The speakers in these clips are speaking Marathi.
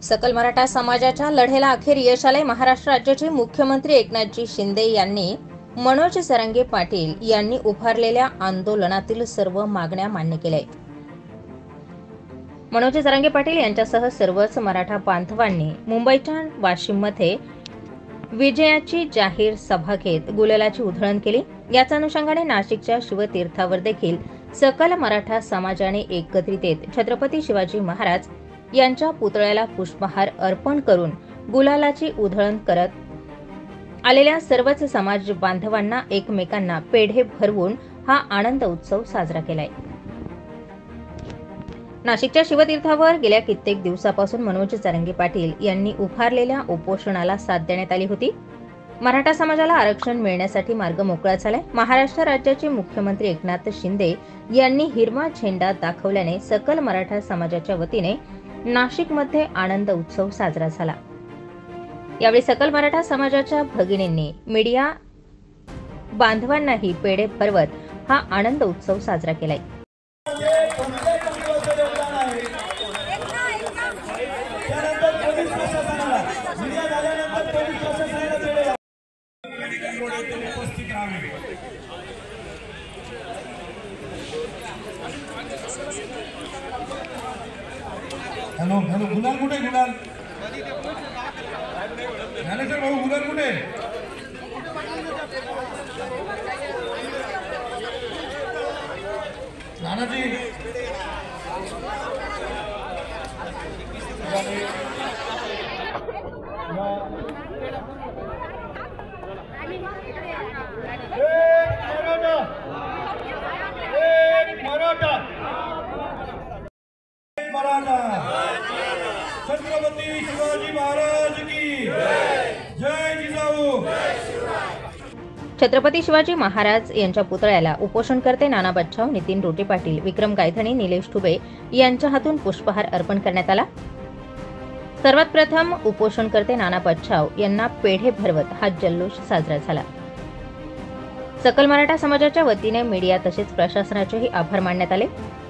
सकल मराठा समाजाच्या लढ्याला अखेर यश आले। महाराष्ट्र राज्याचे मुख्यमंत्री एकनाथजी शिंदे यांनी मनोज जरांगे पाटील यांनी उभारलेल्या आंदोलनातील सर्व मागण्या मान्य केल्या। मनोज जरांगे पाटील यांच्यासह सर्वच मराठा बांधवांनी मुंबईच्या वाशिममध्ये विजयाची जाहीर सभा घेत गुलालाची उधळण केली। याच अनुषंगाने नाशिकच्या शिवतीर्थावर देखील सकल मराठा समाजाने एकत्रित येत छत्रपती शिवाजी महाराज यांच्या पुतळ्याला पुष्पहार अर्पण करून गुलालाची उधळण करत आलेल्या सर्वच समाज बांधवांना एकमेकांना पेढे भरवून हा आनंद उत्सव साजरा केलाय। नाशिकच्या शिवतीर्थावर गेल्या कित्येक दिवसापासून मनोज जरांगे पाटील यांनी उभारलेल्या उपोषणाला साथ देण्यात आली होती। मराठा समाजाला आरक्षण मिळण्यासाठी मार्ग मोकळा झालाय। महाराष्ट्र राज्याचे मुख्यमंत्री एकनाथ शिंदे यांनी हिरवा झेंडा दाखवल्याने सकल मराठा समाजाच्या वतीने नाशिकमध्ये आनंद उत्सव साजरा झाला। यावेळी सकल मराठा समाजाच्या भगिनींनी मीडिया बांधवांनाही पेढे भरवत हा आनंद उत्सव साजरा केलाय। हॅलो हॅलो गुलाल कुठे गुलाल ज्ञानेश्वर भाऊ गुलाल कुठे नानाजी छत्रपती शिवाजी महाराज की जय जिजाऊ। छत्रपती शिवाजी महाराज यांच्या पुतळ्याला उपोषणकर्ते नाना बच्छाव, नितीन रोटे पाटील, विक्रम गायधनी, निलेश ठुबे यांच्या हातून पुष्पहार अर्पण करण्यात आला। सर्वात प्रथम उपोषणकर्ते नाना बच्छाव यांना पेढे भरवत हा जल्लोष साजरा झाला। सकल मराठा समाजाच्या वतीने मीडिया तसेच प्रशासनाचेही आभार मानण्यात आले।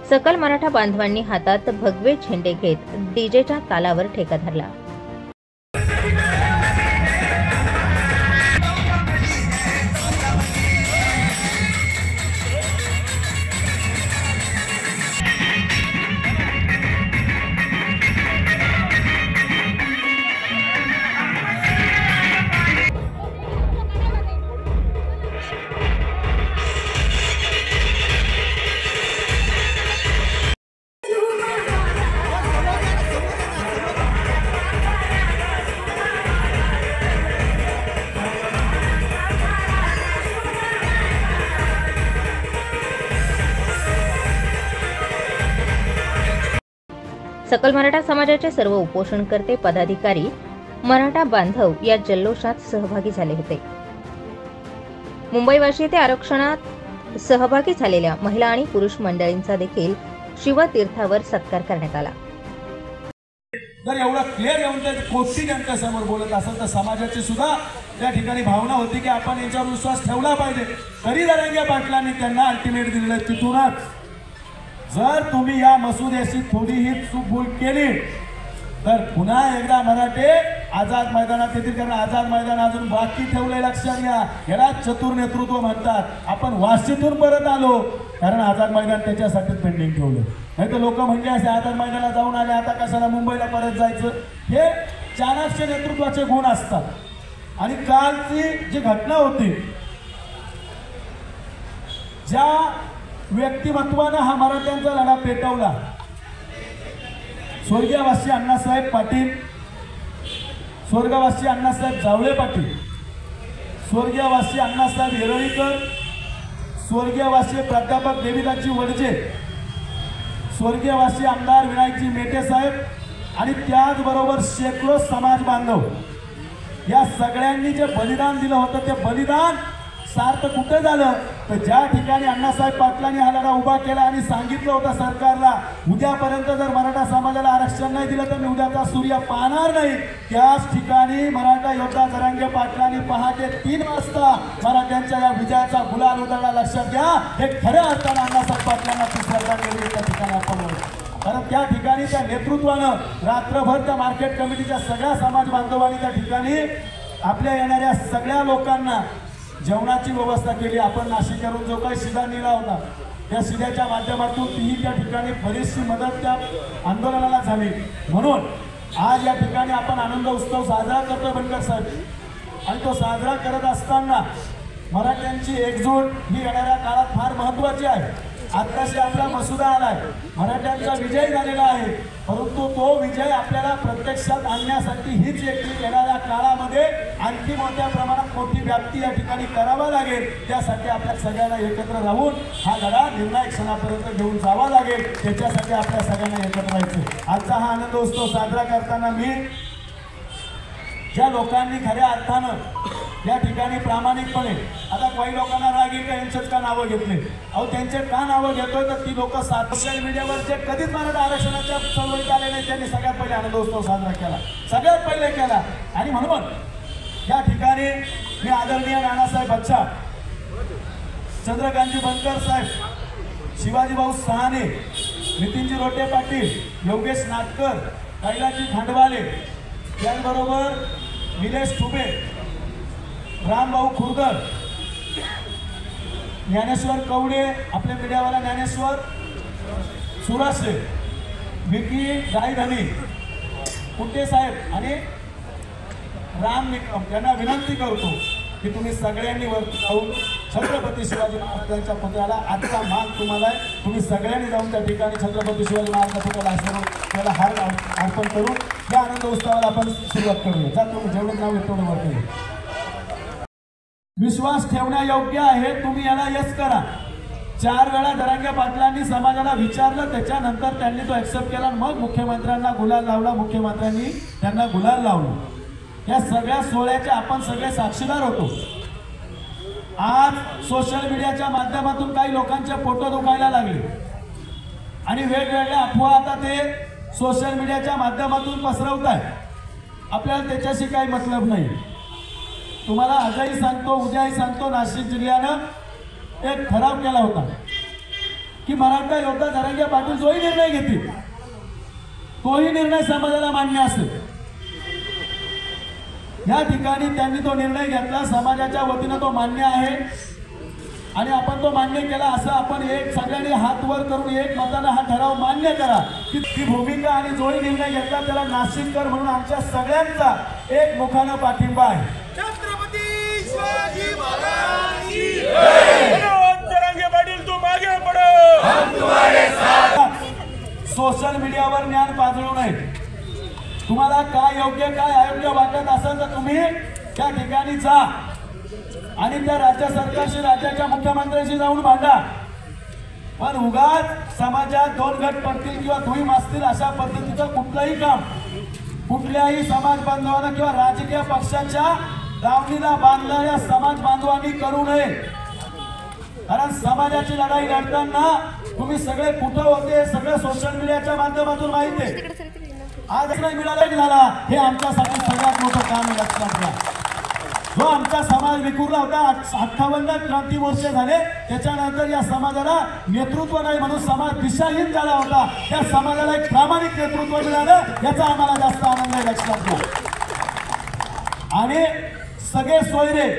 सकल मराठा बांधवांनी हातात भगवे झेंडे घेत डीजेच्या तालावर ठेका धरला। सकल मराठा समाजाचे सर्व उपोषणकर्ते, पदाधिकारी, मराठा बांधव या जल्लोषात सहभागी झाले होते। मुंबईवाशी येथे आरक्षणात सहभागी झालेल्या महिला आणि पुरुष मंडळींचा देखील शिवतीर्थावर सत्कार करण्यात आला। जर एवढा क्लिअर येऊन कोटी त्यांच्या समोर बोलत असेल तर समाजाची सुद्धा त्या ठिकाणी भावना होती की आपण यांच्यावर विश्वास ठेवला पाहिजे। तरी जरांगे पाटलांनी त्यांना अल्टिमेट दिलेलं तिथूनच जर तुम्ही या मसुद्याची थोडीही चूकभूल केली तर पुन्हा एकदा मराठे आझाद मैदानात येतील। कारण आझाद मैदान अजून बाकी ठेवले, लक्षात घ्या। याला चतुर नेतृत्व म्हणतात। आपण वाशीतून परत आलो कारण आझाद मैदान त्याच्यासाठीच पेंडिंग ठेवलं, नाही तर लोक म्हणजे असे आझाद मैदानाला जाऊन आले आता कशाला मुंबईला परत जायचं। हे चाणक्य नेतृत्वाचे गुण असतात। आणि कालची जी घटना होती, ज्या व्यक्तिमत्वाने हा मराठ्यांचा लढा पेटवला, स्वर्गीयवासी अण्णासाहेब पाटील, स्वर्गवासी अण्णासाहेब जावळे पाटील, स्वर्गीयवासी अण्णासाहेब येरळीकर, स्वर्गीयवासी प्राध्यापक देवीदासजी वडजे, स्वर्गीयवासी आमदार विनायकजी मेटे साहेब आणि त्याचबरोबर शेकडो समाज बांधव या सगळ्यांनी जे बलिदान दिलं होतं ते बलिदान सार्थ कुठे झालं तर ज्या ठिकाणी अण्णासाहेब पाटलांनी हा लढा उभा केला आणि सांगितलं होतं सरकारला उद्यापर्यंत जर मराठा समाजाला आरक्षण नाही दिलं तर मी उद्याचा सूर्य पाहणार नाही, त्याच ठिकाणी मराठा योद्धा जरांगे पाटलांनी पहाटे 3 वाजता मराठ्यांच्या या विजयाचा गुलाल उधळला। लक्षात घ्या, हे खऱ्या अर्थाने अण्णासाहेब पाटलांना श्रद्धांजली त्या ठिकाणी आपण कारण त्या ठिकाणी त्या नेतृत्वानं रात्रभर त्या मार्केट कमिटीच्या सगळ्या समाज बांधवांनी त्या ठिकाणी आपल्या येणाऱ्या सगळ्या लोकांना जेवणाची व्यवस्था केली। आपण नाशिकवरून जो काही शिधा नेला होता त्या शिध्याच्या माध्यमातून तीही त्या ठिकाणी बरीचशी मदत त्या आंदोलनाला झाली। म्हणून आज या ठिकाणी आपण आनंद उत्सव साजरा करतोय बनकर साहेब, आणि तो साजरा करत असताना मराठ्यांची एकजूट ही येणाऱ्या काळात फार महत्त्वाची आहे। आत्ताशी आपला मसुदा आलाय, मराठ्यांचा विजय झालेला आहे, परंतु तो विजय आपल्याला प्रत्यक्षात आणण्यासाठी हीच एकजूट येणाऱ्या काळामध्ये आणखी मोठ्या प्रमाणात मोठी व्याप्ती या ठिकाणी करावा लागेल। त्यासाठी आपल्या सगळ्यांना एकत्र राहून हा लढा निर्णायक क्षणापर्यंत घेऊन जावा लागेल। त्याच्यासाठी आपल्या सगळ्यांना एकत्र राहायचं। आजचा हा आनंद उत्सव साजरा करताना मी ज्या लोकांनी खऱ्या अर्थानं या ठिकाणी प्रामाणिकपणे, आता काही लोकांना राग येईल का यांचेच का नावं घेतले, अहो त्यांचे का नावं घेतोय तर ती लोक सोशल मीडियावर जे कधीच मराठा आरक्षणाच्या चळवळीत आले नाही त्यांनी सगळ्यात पहिले आनंदोत्सव साजरा केला, सगळ्यात पहिले केला। आणि म्हणून या ठिकाणी मी आदरणीय नानासाहेब बच्चा, चंद्रकांतजी बनकर साहेब, शिवाजीभाऊ सहाने, नितीनजी रोटे पाटील, योगेश नाटकर, कैलासजी खांडवाले, त्याचबरोबर निलेश ठुबे, रामभाऊ खुर्दर, ज्ञानेश्वर कवडे, आपले मीडियावाला ज्ञानेश्वर सुराशे, विकी गायधनी, कुंटे साहेब आणि राम निकम यांना विनंती करतो की तुम्ही सगळ्यांनी वरती जाऊन छत्रपती शिवाजी महाराजांच्या पुतळ्याला आजचा मान तुम्हाला आहे, तुम्ही सगळ्यांनी जाऊन त्या ठिकाणी छत्रपती शिवाजी महाराजांच्या पुतळ्याला त्याला हार अर्पण करून या आनंद उत्सवाला आपण सुरुवात करूया। जा तुम्ही जेवढं नाव येतो तेवढं वरती। विश्वास ठेवण्यायोग्य आहे, तुम्ही याला यस करा। 4 वेळा धरंगे पाटलांनी समाजाला विचारलं, त्याच्यानंतर त्यांनी तो ऍक्सेप्ट केला, मग मुख्यमंत्र्यांना गुलाल लावला, मुख्यमंत्र्यांनी त्यांना गुलाल लावला। या सगळ्या सोहळ्याचे आपण सगळे साक्षीदार होतो। आज सोशल मीडियाच्या माध्यमातून काही लोकांचे फोटो दुखायला लागले आणि वेगवेगळ्या अफवा आता ते सोशल मीडियाच्या माध्यमातून पसरवत आहेत। आपल्याला त्याच्याशी काही मतलब नाही। तुम्हाला आजही सांगतो, उद्याही सांगतो, नाशिक जिल्ह्यानं एक ठराव केला होता की मराठा योद्धा धरंगे पाटील जोही निर्णय घेतील तोही निर्णय समाजाला मान्य असेल। या ठिकाणी त्यांनी तो निर्णय घेतला, समाजाच्या वतीनं तो मान्य आहे आणि आपण तो मान्य केला। असं आपण एक सगळ्यांनी हात वर करून एक मतानं हा ठराव मान्य करा की ती भूमिका आणि जोही निर्णय घेतला त्याला नाशिककर म्हणून आमच्या सगळ्यांचा एक मुखानं पाठिंबा आहे। छत्रपती शिवाजी महाराज की जय। धरंगे पाटील तुम आगे बढ़ो, हम तुम्हारे साथ। सोशल मीडियावर ज्ञान पाजळू नये। तुम्हाला काय योग्य काय अयोग्य वाटत असेल तर तुम्ही त्या ठिकाणी जा आणि त्या राज्य सरकारशी, राज्याच्या मुख्यमंत्र्यांशी जाऊन भांडा, पण उगाच समाजात 2 गट पडतील किंवा धुई मासतील अशा पद्धतीचं कुठलंही काम कुठल्याही समाज बांधवांना किंवा राजकीय पक्षाच्या दावणीला बांधणाऱ्या समाज बांधवांनी करू नये। कारण समाजाची लढाई लढताना तुम्ही सगळे कुठं होते सगळं सोशल मीडियाच्या माध्यमातून माहिती आहे। आज नाही मिळाला झाला हे आमच्यासाठी सगळ्यात मोठं काम आहे। लक्षात घ्या, जो आमचा समाज विखुरला होता, 58 क्रांती मोर्चे झाले, त्याच्यानंतर या समाजाला नेतृत्व नाही म्हणून समाज दिशाहीन झाला होता, त्या समाजाला एक प्रामाणिक नेतृत्व मिळालं, याचा आम्हाला जास्त आनंद आहे। लक्षात घ्या। आणि सगळे सोयरे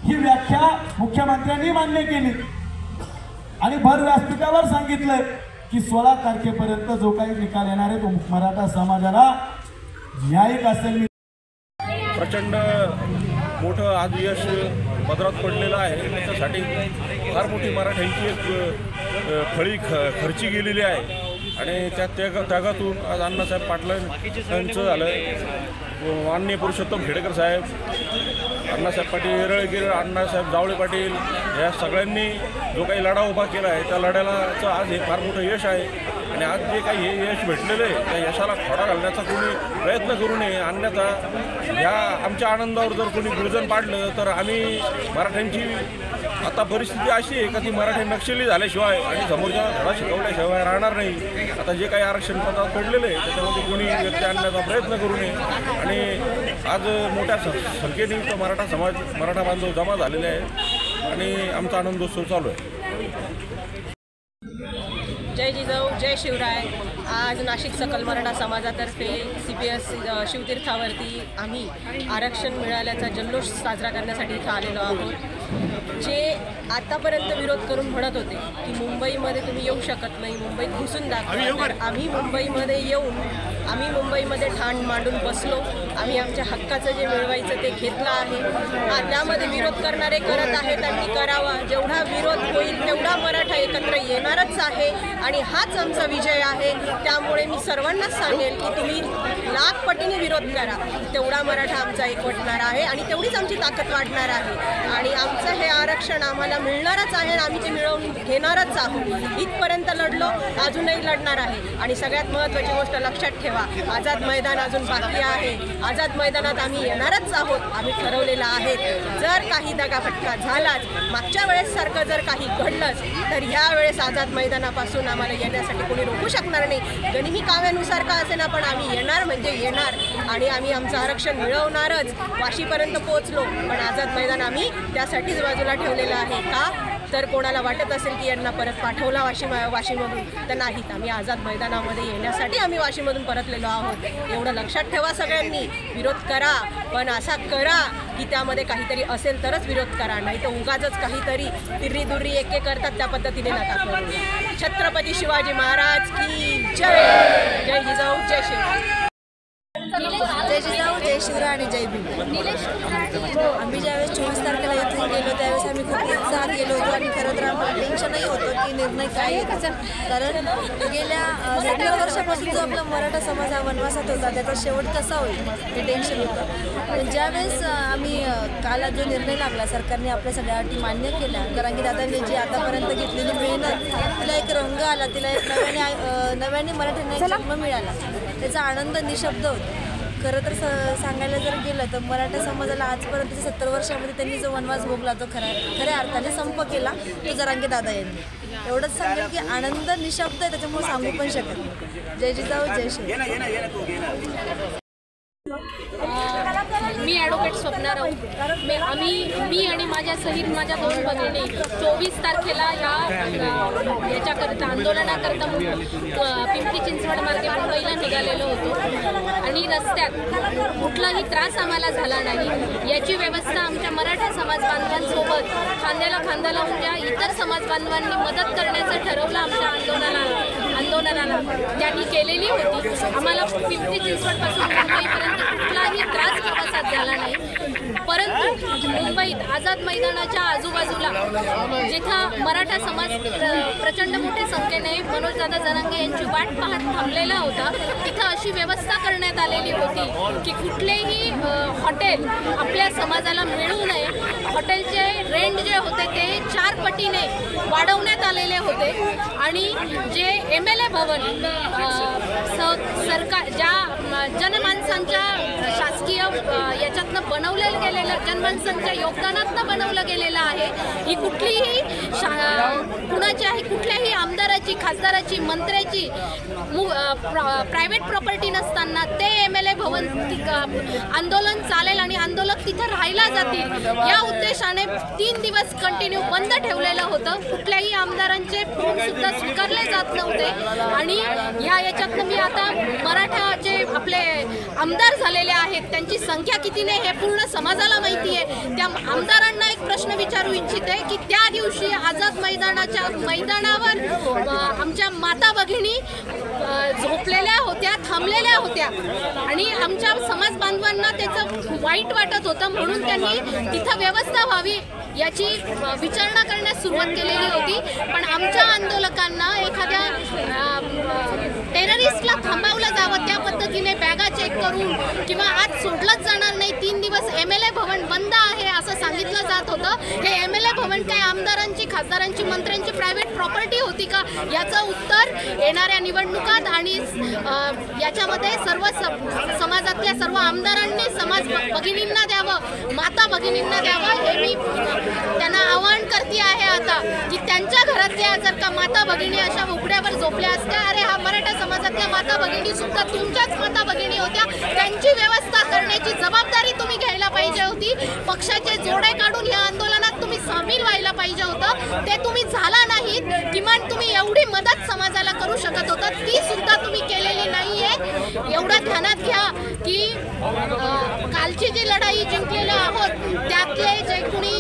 ही व्याख्या मुख्यमंत्र्यांनी मान्य केली आणि भर व्यासपीठावर सांगितलंय की 16 तारखेपर्यंत जो काही निकाल येणार आहे तो मराठा समाजाला न्यायिक असेल। प्रचंड मोठं आज यश पदरात पडलेलं आहे। त्याच्यासाठी फार मोठी मराठ्यांची एक फळी खर्ची गेलेली आहे आणि त्या त्यागातून आज अण्णासाहेब पाटलांचं झालं, माननीय पुरुषोत्तम खेडेकर साहेब, अण्णासाहेब पाटील येरळकर, अण्णासाहेब जावळे पाटील या सगळ्यांनी जो काही लढा उभा केला आहे त्या लढ्याला आज हे फार मोठं यश आहे। आणि आज जे काही हे यश भेटलेलं आहे त्या यशाला खोडा घालण्याचा कोणी प्रयत्न करू नये, अन्यथा ह्या आमच्या आनंदावर जर कोणी गुळजण पाडलं तर आम्ही मराठ्यांची आता परिस्थिती अशी आहे का ती मराठी नक्षली झाल्याशिवाय आणि समोरच्या धडा शिकवल्याशिवाय राहणार नाही। आता जे काही आरक्षण पदात पडलेलं आहे त्याच्यामध्ये कोणी व्यक्ती आणण्याचा प्रयत्न करू नये आणि आज मोठ्या संख्येने मराठा समाज, मराठा बांधव जमा झालेले आहेत आणि आमचा आनंदोत्सव चालू आहे। जय जिजाऊ जय शिवराय। आज नाशिक सकल मराठा समाजातर्फे CPS शिवतीर्थावरती आम्ही आरक्षण मिळाल्याचा जल्लोष साजरा करण्यासाठी इथं आलेलो आहोत। जे आतापर्यंत विरोध करून म्हणत होते की मुंबईमध्ये तुम्ही येऊ शकत नाही, मुंबईत घुसून दाखवा, आम्ही मुंबईमध्ये येऊन आम्ही मुंबईमध्ये ठाण मांडून बसलो, आम्ही आमच्या हक्काचं जे मिळवायचं ते घेतलं आहे। त्यामध्ये विरोध करणारे करत आहेत, त्यांनी करावा, जेवढा विरोध होईल तेवढा मराठा एकत्र येणारच आहे आणि हाच आमचा विजय आहे। त्यामुळे मी सर्वांनाच सांगेल की तुम्ही लाख पटीने विरोध करा, तेवढा मराठा आमचा एकवटणार आहे आणि तेवढीच आमची ताकद वाढणार आहे आणि आमचं हे आरक्षण आम्हाला मिळणारच आहे आणि आम्ही ते मिळवून घेणारच आहोत। इथपर्यंत लढलो, अजूनही लढणार आहे आणि सगळ्यात महत्त्वाची गोष्ट लक्षात ठेवा, आझाद मैदान अजून बाकी आहे। आझाद मैदानात आम्ही येणारच आहोत, आम्ही ठरवलेलं आहे। जर काही दगाफटका झालाच, मागच्या वेळेस सारखं जर काही घडलंच तर ह्या वेळेस आझाद मैदानापासून आम्हाला येण्यासाठी कोणी रोखू शकणार नाही। गनिमी काव्यानुसार का असेना पण आम्ही येणार म्हणजे येणार आणि आम्ही आमचं आरक्षण मिळवणारच। वाशीपर्यंत पोहोचलो पण आझाद मैदान आम्ही त्यासाठीच बाजूला ठेवलेलं आहे का तर कोणाला वाटत असेल की यांना परत पाठवला वाशीमधून तर नाहीत, आम्ही आझाद मैदानामध्ये येण्यासाठी आम्ही वाशीमधून परतलेलो आहोत। एवढं लक्षात ठेवा सगळ्यांनी, विरोध करा पण असा करा की त्यामध्ये काहीतरी असेल तरच विरोध करा, नाही तर उगाचच काहीतरी तिर्री दुर्री एके करतात त्या पद्धतीने नका करू। छत्रपती शिवाजी महाराज की जय। जय जिजाऊ जय शिवराय। जय जिजाऊ जय शिवराय आणि जय भीम। आम्ही ज्यावेळेस 24 तारखेला इथून गेलो त्यावेळेस आम्ही खूप उत्साहात गेलो होतो आणि खरं तर आम्हाला टेन्शनही होतं की निर्णय काय घ्यायचा, कारण गेल्या 70 वर्षापासून जो आपला मराठा समाज हा वनवासात होता त्याचा शेवट कसा होईल हे टेन्शन होतं। पण ज्यावेळेस आम्ही काला जो निर्णय लागला, सरकारने आपल्या सगळ्या अटी मान्य केल्या, कारण की दादांनी जी आतापर्यंत घेतलेली मेहनत तिला एक रंग आला, तिला एक नव्याने मराठ्यांना एक जन्म मिळाला, त्याचा आनंद निशब्द होता। खरं तर सांगायला जर गेलं तर मराठा समाजाला आजपर्यंत 70 वर्षामध्ये त्यांनी जो वनवास भोगला तो खऱ्या अर्थाने संप केला तो जरांगे दादा यांनी। एवढंच सांगेल की आनंद निशब्द आहे, त्याच्यामुळे सांगू पण शकत नाही। जय जिजाऊ जय शिवराय। मी ॲडव्होकेट स्वप्ना राऊत। मी आणि माझ्या सहित माझ्या 2 भगिनी 24 तारखेला याच्याकरता आंदोलनाकरता पिंपरी चिंचवड मार्गे मुंबईला निघालेलो होतो आणि रस्त्यात कुठलाही त्रास आम्हाला झाला नाही याची व्यवस्था आमच्या मराठा समाज बांधवांसोबत खांद्याला खांदा लावून ज्या इतर समाज बांधवांनी मदत करण्याचं ठरवलं आमच्या आंदोलनाला त्यांनी केलेली होती। आम्हाला पिंपरी चिंचवडपासून मुंबईपर्यंत कुठलाही त्रास प्रवासात झाला नाही, परंतु मुंबईत आझाद मैदानाच्या आजूबाजूला जिथं मराठा समाज प्रचंड मोठ्या संख्येने मनोजदादा जरांगे यांची वाट पाहत थांबलेला होता, तिथं अशी व्यवस्था करण्यात आलेली होती की कुठलेही हॉटेल आपल्या समाजाला मिळू नये। हॉटेलचे रेंट जे होते ते 4 पटीने वाढवण्यात आलेले होते आणि जे MLA भवन सरकार ज्या जनमानसांच्या शासकीय याच्यातनं बनवलेलं गेलेलं, जनमानसांच्या योगदानातनं बनवलं गेलेलं आहे, ही कुठलीही कुणाची आहे, कुठल्याही आमदाराची, खासदाराची, मंत्र्याची प्रायव्हेट प्रॉपर्टी नसताना ते MLA भवन आंदोलन चालेल आणि आंदोलक तिथं राहायला जातील या उद्देशाने 3 दिवस कंटिन्यू बंद ठेवलेलं होतं। कुठल्याही आमदारांचे फोन सुद्धा स्वीकारले जात नव्हते आणि याच्यातनं मी आता मराठाचे आपले आमदार झालेले आहेत त्यांची संख्या कितीने हे पूर्ण समाजाला माहिती आहे। त्या आमदारांना एक प्रश्न विचारू इच्छिते की त्या दिवशी आझाद मैदानावर आमच्या माता भगिनी झोपलेल्या होत्या, थांबलेल्या होत्या आणि आमच्या समाज बांधवांना त्याचं वाईट वाटत होतं, म्हणून त्यांनी तिथं व्यवस्था व्हावी याची विचारणा करण्यास सुरुवात केलेली होती। पण आमच्या आंदोलकांना एखाद्या टेररिस्टला थांबवलं जावं त्या पद्धतीने बॅगा चेक करून किंवा आज सोडलंच जाणार नाही, 3 दिवस MLA भवन बंद आहे असं सांगितलं जात होतं। हे MLA भवन काय आमदारांची, खासदारांची, मंत्र्यांची प्रायव्हेट प्रॉपर्टी होती का याचं उत्तर येणाऱ्या निवडणुकात आणि याच्यामध्ये सर्व समाजातल्या सर्व आमदारांनी समाज भगिनींना द्यावं, माता भगिनींना द्यावं हे मी त्यांना आवाहन करते आहे आता की त्यांच्या घरातल्या जर का माता भगिनी अशा उघड्यावर झोपल्या असत्या, अरे हा मराठा समाजातल्या माता भगिनी सुद्धा तुमच्याच माता भगिनी होत्या, त्यांची व्यवस्था करण्याची जबाबदारी तुम्ही घ्यायला पाहिजे होती। पक्षाचे जोडे काढून या आंदोलनात तुम्ही सामील व्हायला पाहिजे होतं, ते तुम्ही झाला नाहीत। किमान तुम्ही एवढी मदत समाजाला की कालची जी लढाई जिंकलेलो आहोत त्यातले जे कुणी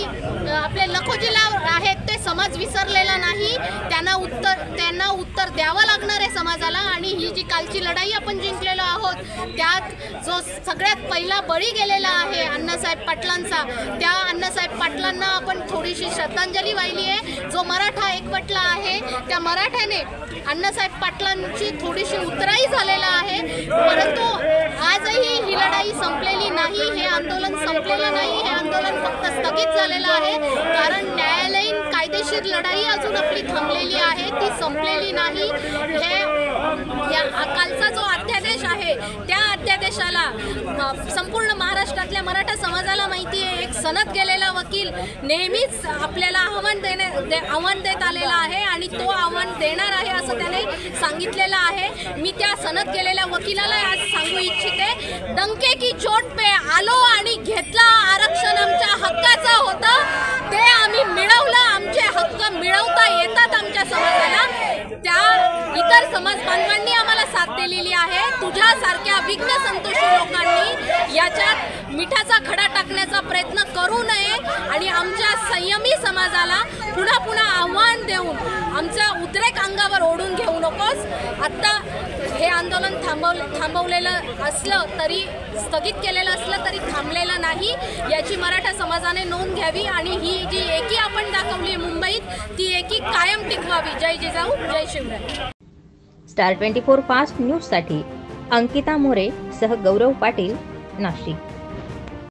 आपले लखोजीला आहेत ते समाज विसरलेला नाही, त्यांना उत्तर द्यावं लागणार आहे समाजाला। आणि ही जी कालची लढाई आपण जिंकलेलो आहोत त्यात जो सगळ्यात पहिला बळी गेलेला आहे अण्णासाहेब पाटलांचा, त्या अण्णासाहेब पाटलांना आपण थोडीशी श्रद्धांजली वाहिली आहे। जो मराठा एकवटला आहे त्या मराठ्याने अण्णासाहेब पाटलांची थोडीशी उतराई झालेला आहे, परंतु आजही ही लढाई संपलेली नाही, हे आंदोलन संपलेलं नाही, हे आंदोलन फक्त स्थगित झालेलं आहे। कारण न्यायालयीन कायदेशीर लढाई अजून आपली थांबलेली आहे, ती संपलेली नाही। हे या कालचा जो अध्यादेश आहे त्या अध्यादेशाला संपूर्ण महाराष्ट्रातल्या मराठा समाजाला माहिती आहे। एक सनद गेलेला वकील नेहमीच आपल्याला आव्हान देत आलेला आहे आणि तो आव्हान देणार आहे असं त्याने सांगितलेलं आहे। मी त्या सनद गेलेल्या वकिलाला आज सांगू इच्छिते, डंके की चोट पे आलो आणि घेतला आरक्षण आमच्या हक्काचं होतं ते आम्ही मिळवलं, आमचे हक्क मिळवता येतात आमच्या समाजाला। त्या इतर समाज बांधवांनी आम्हाला साथ दिलेली आहे, तुझ्यासारख्या विघ्न संतोषी लोकांनी याच्यात मिठाचा खडा टाकण्याचा प्रयत्न करू नये आणि आमच्या संयमी समाजाला पुन्हा पुन्हा आव्हान देऊन आमच्या उद्रेक अंगावर ओढून घेऊ नकोस। आत्ता हे आंदोलन थांबवलेलं असलं तरी, स्थगित केलेलं असलं तरी थांबलेलं नाही, याची मराठा समाजाने नोंद घ्यावी आणि ही जी एकी आपण दाखवली मुंबईत ती एकी कायम टिकवावी। जय जिजाऊ, जय शिवराय। स्टार 24 फास्ट न्यूज साठी अंकिता मोरे सह गौरव पाटील, नाशिक।